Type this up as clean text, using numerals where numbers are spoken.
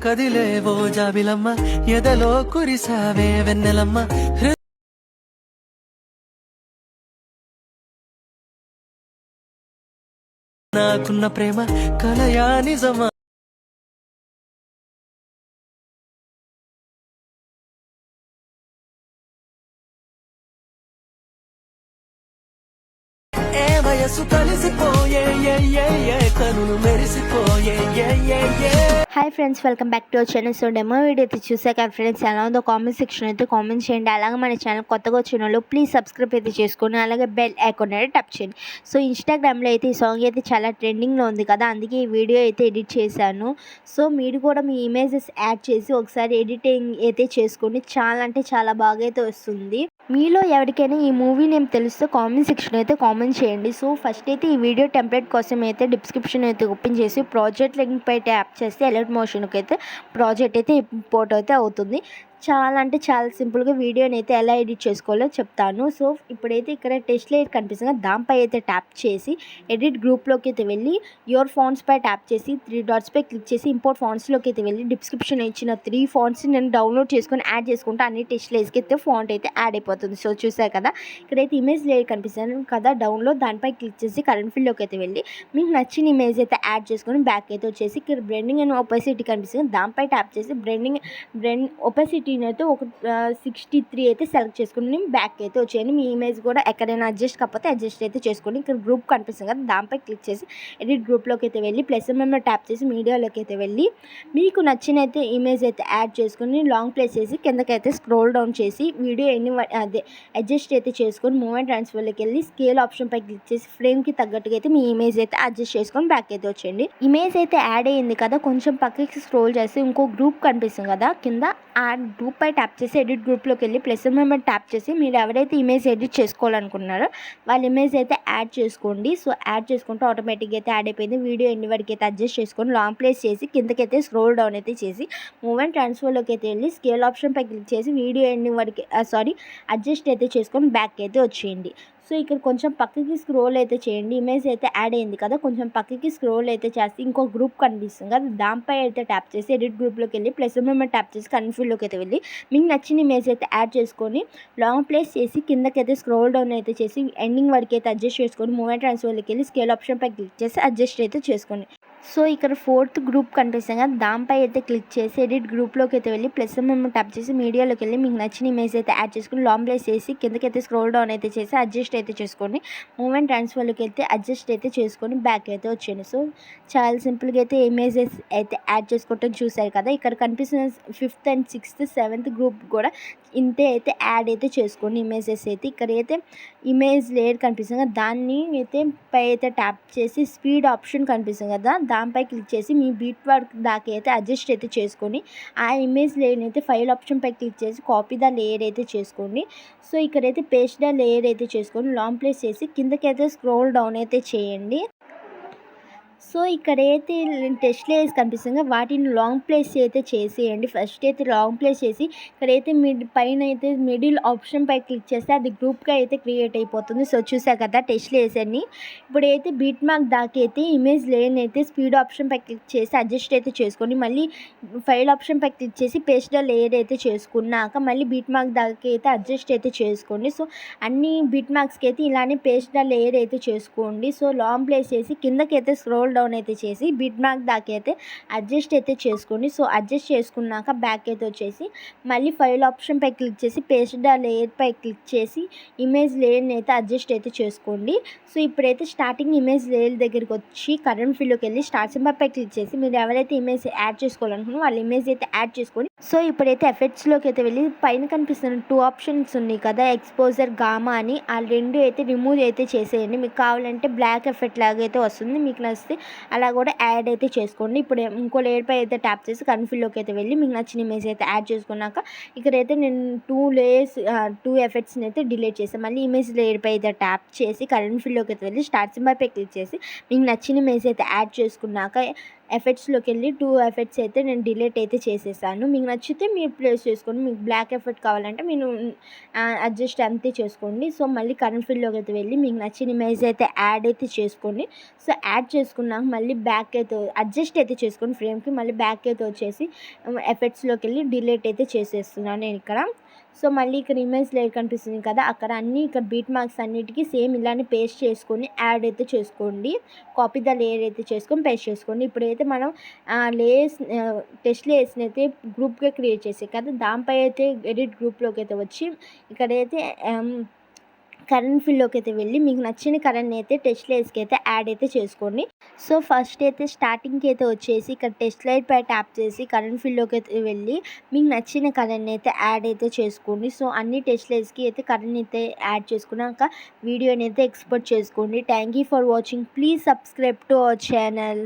కదిలేవో జాబిలమ్మ ఎదలో కురిసావే వెన్నెలమ్మ నాకున్న ప్రేమ కలయా నిజమా ఏ వయసు కలిసిపోయే కనులు మెరిసిపోయే hi friends, welcome back to our channel. So demo video అయితే చూసాక ఫ్రెండ్స్ ఎలా ఉందో కామెంట్ సెక్షన్ అయితే కామెంట్ చేయండి. అలాగే మన ఛానల్ కొత్తగా వచ్చిన వాళ్ళు ప్లీజ్ సబ్స్క్రైబ్ అయితే చేసుకోండి. అలాగే బెల్ ఐకాన్ అయితే టచ్ చేయండి. సో ఇన్స్టాగ్రామ్లో అయితే ఈ సాంగ్ అయితే చాలా ట్రెండింగ్లో ఉంది కదా, అందుకే ఈ వీడియో అయితే ఎడిట్ చేశాను. సో మీరు కూడా మీ ఇమేజెస్ యాడ్ చేసి ఒకసారి ఎడిటింగ్ అయితే చేసుకోండి. చాలా అంటే చాలా బాగా అయితే వస్తుంది. మీలో ఎవరికైనా ఈ మూవీ నేమ్ తెలిస్తే కామెంట్ సెక్షన్ అయితే కామెంట్ చేయండి. సో ఫస్ట్ అయితే ఈ వీడియో టెంప్లెట్ కోసం అయితే డిస్క్రిప్షన్ అయితే ఓపెన్ చేసి ప్రాజెక్ట్ లింక్ పై ట్యాప్ చేస్తే అలర్ట్ మోషన్కి అయితే ప్రాజెక్ట్ అయితే ఇంపోర్ట్ అయితే అవుతుంది. చాలా అంటే చాలా సింపుల్గా వీడియోని అయితే ఎలా ఎడిట్ చేసుకోవాలో చెప్తాను. సో ఇప్పుడైతే ఇక్కడ టెస్ట్ లేయర్ కనిపిస్తుంది, దానిపై అయితే ట్యాప్ చేసి ఎడిట్ గ్రూప్లోకి అయితే వెళ్ళి యువర్ ఫాంట్స్ పై ట్యాప్ చేసి 3 డాట్స్ పై క్లిక్ చేసి ఇంపోర్ట్ ఫాంట్స్లోకి అయితే వెళ్ళి డిస్క్రిప్షన్ ఇచ్చిన 3 ఫాంట్స్ నేను డౌన్లోడ్ చేసుకొని యాడ్ చేసుకుంటే అన్ని టెస్ట్ లేయర్స్కి అయితే ఫాంట్ అయితే యాడ్ అయిపోతుంది. సో చూసారు కదా, ఇక్కడైతే ఇమేజ్ లేయర్ కనిపిస్తుంది కదా డౌన్లోడ్, దానిపై క్లిక్ చేసి కరెంట్ ఫీల్డ్లోకి అయితే వెళ్ళి మీకు నచ్చిన ఇమేజ్ అయితే యాడ్ చేసుకొని బ్యాక్ అయితే వచ్చేసి ఇక్కడ బ్లెండింగ్ అండ్ ఒపాసిటీ కనిపిస్తుంది, దానిపై ట్యాప్ చేసి బ్లెండ్ ఒపాసిటీ అయితే ఒక 63 అయితే సెలెక్ట్ చేసుకుని బ్యాక్ అయితే వచ్చేయండి. మీ ఇమేజ్ కూడా ఎక్కడైనా అడ్జస్ట్ కాకపోతే అడ్జస్ట్ అయితే చేసుకోండి. ఇక్కడ గ్రూప్ కనిపిస్తుంది కదా, దానిపై క్లిక్ చేసి ఎడిట్ గ్రూప్లోకి అయితే వెళ్ళి ప్లస్ మెంబర్ ట్యాప్ చేసి మీడియాలోకి అయితే వెళ్ళి మీకు నచ్చిన అయితే ఇమేజ్ అయితే యాడ్ చేసుకుని లాంగ్ ప్లేస్ చేసి కిందకైతే స్క్రోల్ డౌన్ చేసి వీడియో అడ్జస్ట్ అయితే చేసుకొని మూవ్ అండ్ ట్రాన్స్ఫర్లోకి వెళ్ళి స్కేల్ ఆప్షన్ పై క్లిక్ చేసి ఫ్రేమ్కి తగ్గట్టుగా అయితే మీ ఇమేజ్ అయితే అడ్జస్ట్ చేసుకొని బ్యాక్ అయితే వచ్చేయండి. ఇమేజ్ అయితే యాడ్ అయ్యింది కదా, కొంచెం పక్కకి స్క్రోల్ చేసి ఇంకో గ్రూప్ కనిపిస్తుంది కదా, కింద ఆ గ్రూప్ పై ట్యాప్ చేసి ఎడిట్ గ్రూప్లోకి వెళ్ళి ప్లస్ మెంబర్ ట్యాప్ చేసి మీరు ఎవరైతే ఇమేజ్ ఎడిట్ చేసుకోవాలనుకున్నారో వాళ్ళ ఇమేజ్ అయితే యాడ్ చేసుకోండి. సో యాడ్ చేసుకుంటే ఆటోమేటిక్గా అయితే యాడ్ అయిపోయింది. వీడియో ఎన్ని వరకు అయితే అడ్జస్ట్ చేసుకొని లాంగ్ ప్లేస్ చేసి కిందకైతే స్క్రోల్ డౌన్ అయితే చేసి మూవ్ అండ్ ట్రాన్స్ఫర్లోకి అయితే వెళ్ళి స్కేల్ ఆప్షన్ పై క్లిక్ చేసి వీడియో ఎన్ని వరకు అడ్జస్ట్ అయితే చేసుకొని బ్యాక్ అయితే వచ్చేయండి. సో ఇక్కడ కొంచెం పక్కకి స్క్రోల్ అయితే చేయండి. ఇమేజ్ అయితే యాడ్ అయింది కదా, కొంచెం పక్కకి స్క్రోల్ అయితే చేసి ఇంకో గ్రూప్ కనిపిస్తుంది కదా, దానిపై అయితే ట్యాప్ చేసి ఎడిట్ గ్రూప్లోకి వెళ్ళి ప్లస్ మెంబర్ ట్యాప్ చేసి కన్ఫ్యూల్లోకి అయితే వెళ్ళి మీకు నచ్చిన ఇమేజ్ అయితే యాడ్ చేసుకొని లాంగ్ ప్లేస్ చేసి కిందకైతే స్క్రోల్ డౌన్ అయితే చేసి ఎండింగ్ వరకు అయితే అడ్జస్ట్ చేసుకొని మూవ్ అండ్ ట్రాన్స్ఫర్లోకి వెళ్ళి స్కేల్ ఆప్షన్ పై క్లిక్ చేసి అడ్జస్ట్ అయితే చేసుకోండి. సో ఇక్కడ 4th గ్రూప్ కనిపిస్తుంది కదా, దానిపై అయితే క్లిక్ చేసి ఎడిట్ గ్రూప్లోకి అయితే వెళ్ళి ప్లస్ మెంబర్ ట్యాప్ చేసి మీడియాలోకి వెళ్ళి మీకు నచ్చిన ఇమేజ్ అయితే యాడ్ చేసుకుని లాంగ్ ప్లేస్ చేసి కిందకైతే స్క్రోల్ డౌన్ అయితే చేసి అడ్జస్ట్ అయితే చేసుకోండి. మూవ్ అండ్ ట్రాన్స్ఫర్లోకి అయితే అడ్జస్ట్ అయితే చేసుకొని బ్యాక్ అయితే వచ్చేయండి. సో చాలా సింపుల్గా అయితే ఇమేజెస్ అయితే యాడ్ చేసుకోవటం చూసారు కదా. ఇక్కడ కనిపిస్తున్న 5th and 6th 7th group కూడా ఇంతే అయితే యాడ్ అయితే చేసుకోండి ఇమేజెస్ అయితే. ఇక్కడ అయితే ఇమేజ్ లేయర్ కనిపిస్తుంది కదా, దాన్ని అయితే పై అయితే ట్యాప్ చేసి స్పీడ్ ఆప్షన్ కనిపిస్తుంది కదా, దానిపై క్లిక్ చేసి మీ బీట్ వర్క్ దాకా అయితే అడ్జస్ట్ అయితే చేసుకొని ఆ ఇమేజ్ లేయర్ని అయితే ఫైల్ ఆప్షన్ పై క్లిక్ చేసి కాపీ ద లేయర్ అయితే చేసుకోండి. సో ఇక్కడైతే పేస్ట్ ద లేయర్ అయితే చేసుకొని లాంగ్ ప్లేస్ చేసి కిందకైతే స్క్రోల్ డౌన్ అయితే చేయండి. సో ఇక్కడైతే టెస్ట్ లేయర్స్ కనిపిస్తుంది వాటిని లాంగ్ ప్లేస్ అయితే చేసేయండి. ఫస్ట్ అయితే లాంగ్ ప్లేస్ చేసి ఇక్కడైతే పైన అయితే మిడిల్ ఆప్షన్ పై క్లిక్ చేస్తే అది గ్రూప్గా అయితే క్రియేట్ అయిపోతుంది. సో చూసా కదా టెస్ట్ లేయర్స్ అన్ని. ఇప్పుడైతే బీట్ మార్క్ దాకా అయితే ఇమేజ్ లేయర్ని అయితే స్పీడ్ ఆప్షన్ పై క్లిక్ చేసి అడ్జస్ట్ అయితే చేసుకోండి. మళ్ళీ ఫైల్ ఆప్షన్ పై క్లిక్ చేసి పేస్ట్ ద లేయర్ అయితే చేసుకున్నాక మళ్ళీ బీట్ మార్క్ దాకా అయితే అడ్జస్ట్ అయితే చేసుకోండి. సో అన్ని బీట్ మార్క్స్కి అయితే ఇలానే పేస్ట్ ద లేయర్ అయితే చేసుకోండి. సో లాంగ్ ప్లేస్ చేసి కిందకైతే స్క్రోల్ డౌన్ అయితే చేసి బిట్ మార్క్ దాకా అయితే అడ్జస్ట్ అయితే చేసుకోండి. సో అడ్జస్ట్ చేసుకున్నాక బ్యాక్ అయితే వచ్చేసి మళ్ళీ ఫైల్ ఆప్షన్ పై క్లిక్ చేసి పేస్ట్ ద లేయర్ పై క్లిక్ చేసి ఇమేజ్ లేయర్ని అయితే అడ్జస్ట్ అయితే చేసుకోండి. సో ఇప్పుడైతే స్టార్టింగ్ ఇమేజ్ లేయర్ దగ్గరికి వచ్చి కరెంట్ ఫీల్డ్లోకి వెళ్ళి స్టార్ట్ సింబల్ పై క్లిక్ చేసి మీరు ఎవరైతే ఇమేజ్ యాడ్ చేసుకోవాలనుకున్నారో వాళ్ళ ఇమేజ్ అయితే యాడ్ చేసుకొని సో ఇప్పుడైతే ఎఫెక్ట్స్లోకి అయితే వెళ్ళి పైన కనిపిస్తున్న 2 ఆప్షన్స్ ఉన్నాయి కదా, ఎక్స్పోజర్ గామా అని, ఆ 2 అయితే రిమూవ్ అయితే చేసేయండి. మీకు కావాలంటే బ్లాక్ ఎఫెక్ట్ లాగా అయితే వస్తుంది, మీకు నచ్చితే అలా కూడా యాడ్ అయితే చేసుకోండి. ఇప్పుడు ఇంకో లేయర్ పై అయితే ట్యాప్ చేసి కన్ఫ్యూల్లోకి అయితే వెళ్ళి మీకు నచ్చిన ఇమేజ్ అయితే యాడ్ చేసుకున్నాక ఇక్కడైతే నేను 2 ఎఫెక్ట్స్ని అయితే డిలీట్ చేసాను. మళ్ళీ ఇమేజ్ లేయర్ పై అయితే ట్యాప్ చేసి కరెంట్ ఫీల్డ్లోకి అయితే వెళ్ళి స్టార్ట్ సింబల్ పై క్లిక్ చేసి మీకు నచ్చిన ఇమేజ్ అయితే యాడ్ చేసుకున్నాక ఎఫెక్ట్స్లోకి వెళ్ళి 2 ఎఫెక్ట్స్ అయితే నేను డిలీట్ అయితే చేసేసాను. మీకు నచ్చితే మీరు ప్లేస్ చేసుకోండి. మీకు బ్లాక్ ఎఫెక్ట్ కావాలంటే మీరు అడ్జస్ట్ అంతే చేసుకోండి. సో మళ్ళీ కరెంట్ ఫీల్డ్లోకి అయితే వెళ్ళి మీకు నచ్చిన ఇమేజ్ అయితే యాడ్ అయితే చేసుకోండి. సో యాడ్ చేసుకున్నాక చేసుకున్నాక మళ్ళీ బ్యాక్ అయితే అడ్జస్ట్ అయితే చేసుకొని ఫ్రేమ్కి మళ్ళీ బ్యాక్ అయితే వచ్చేసి ఎఫెక్ట్స్లోకి వెళ్ళి డిలీట్ అయితే చేసేస్తున్నాను నేను ఇక్కడ. సో మళ్ళీ ఇక్కడ ఇమేజ్ లేయర్ కనిపిస్తుంది కదా, అక్కడ అన్నీ ఇక్కడ బీట్ మార్క్స్ అన్నిటికీ సేమ్ ఇలానే పేస్ట్ చేసుకొని యాడ్ అయితే చేసుకోండి. కాపీ ద లేయర్ అయితే చేసుకొని పేస్ట్ చేసుకోండి. ఇప్పుడైతే మనం లేయర్స్ టెస్ట్ లేయర్స్ని అయితే గ్రూప్గా క్రియేట్ చేసే కదా, దానిపై అయితే ఎడిట్ గ్రూప్లోకి అయితే వచ్చి ఇక్కడైతే కరెంట్ ఫిల్లోకి అయితే వెళ్ళి మీకు నచ్చిన కరెంట్ని అయితే టెస్ట్ లేయర్స్కి అయితే యాడ్ అయితే చేసుకోండి. సో ఫస్ట్ అయితే స్టార్టింగ్కి అయితే వచ్చేసి ఇక్కడ టెస్ట్ లైట్ పై ట్యాప్ చేసి కరెంట్ ఫిల్లోకి అయితే వెళ్ళి మీకు నచ్చిన కరెంట్ని అయితే యాడ్ అయితే చేసుకోండి. సో అన్ని టెస్ట్ లేయర్స్కి అయితే కరెంట్ అయితే యాడ్ చేసుకున్నాక వీడియోని అయితే ఎక్స్పోర్ట్ చేసుకోండి. Thank you for watching. Please subscribe to our channel.